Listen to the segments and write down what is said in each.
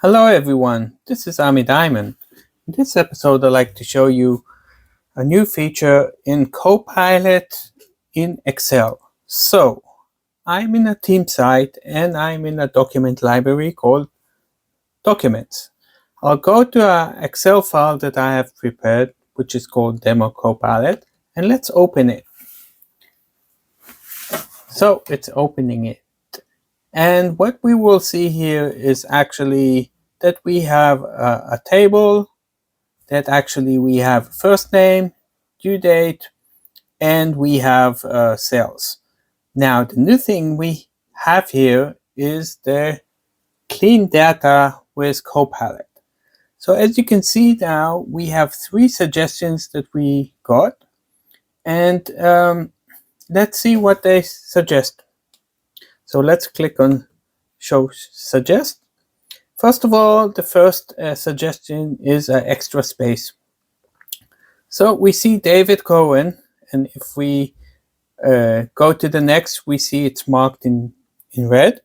Hello everyone, this is Ami Diamond. In this episode I'd like to show you a new feature in Copilot in Excel. So, I'm in a team site and I'm in a document library called Documents. I'll go to an Excel file that I have prepared, which is called Demo Copilot, and let's open it. So, it's opening it. And what we will see here is actually that we have a table that actually we have first name, due date, and we have sales. Now, the new thing we have here is the clean data with Copilot. So as you can see now, we have 3 suggestions that we got, and let's see what they suggest. So let's click on Show Suggest. First of all, the first suggestion is extra space. So we see David Cohen, and if we go to the next, we see it's marked in red.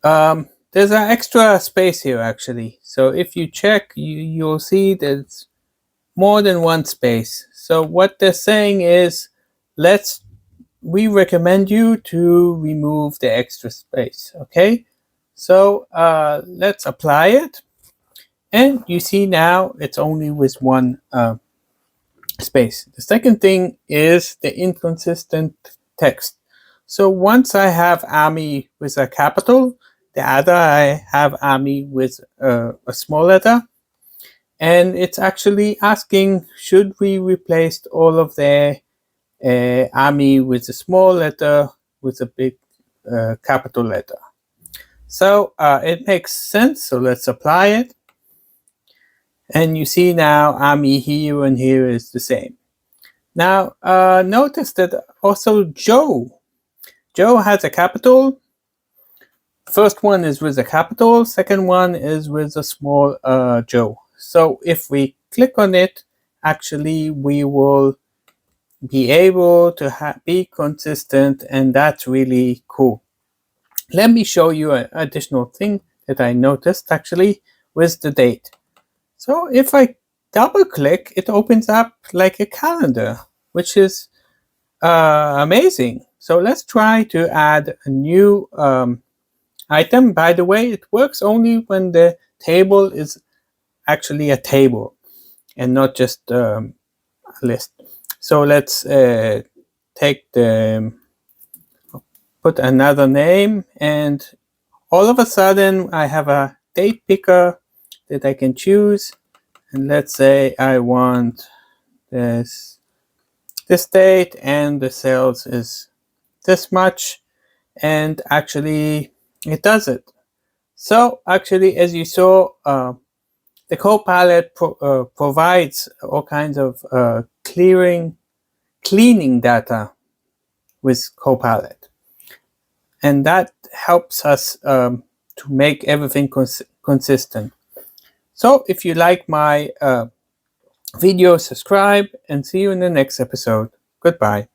There's an extra space here actually. So if you check, you'll see there's more than one space. So what they're saying is, we recommend you to remove the extra space. Okay, so let's apply it, and you see now it's only with one space. The second thing is the inconsistent text. So once I have Ami with a capital, the other I have Ami with a small letter, and it's actually asking, should we replace all of the Ami with a small letter with a big capital letter? So it makes sense, so let's apply it. And you see now Ami here and here is the same. Now notice that also Joe has a capital. First one is with a capital, second one is with a small Joe. So if we click on it, actually we will be able to be consistent, and that's really cool. Let me show you an additional thing that I noticed actually with the date. So if I double click, it opens up like a calendar, which is amazing. So let's try to add a new item. By the way, it works only when the table is actually a table and not just a list. So let's put another name, and all of a sudden I have a date picker that I can choose, and let's say I want this date and the sales is this much, and actually it does it. So actually, as you saw, the Copilot provides all kinds of cleaning data with Copilot, and that helps us to make everything consistent. So if you like my video, subscribe, and see you in the next episode. Goodbye.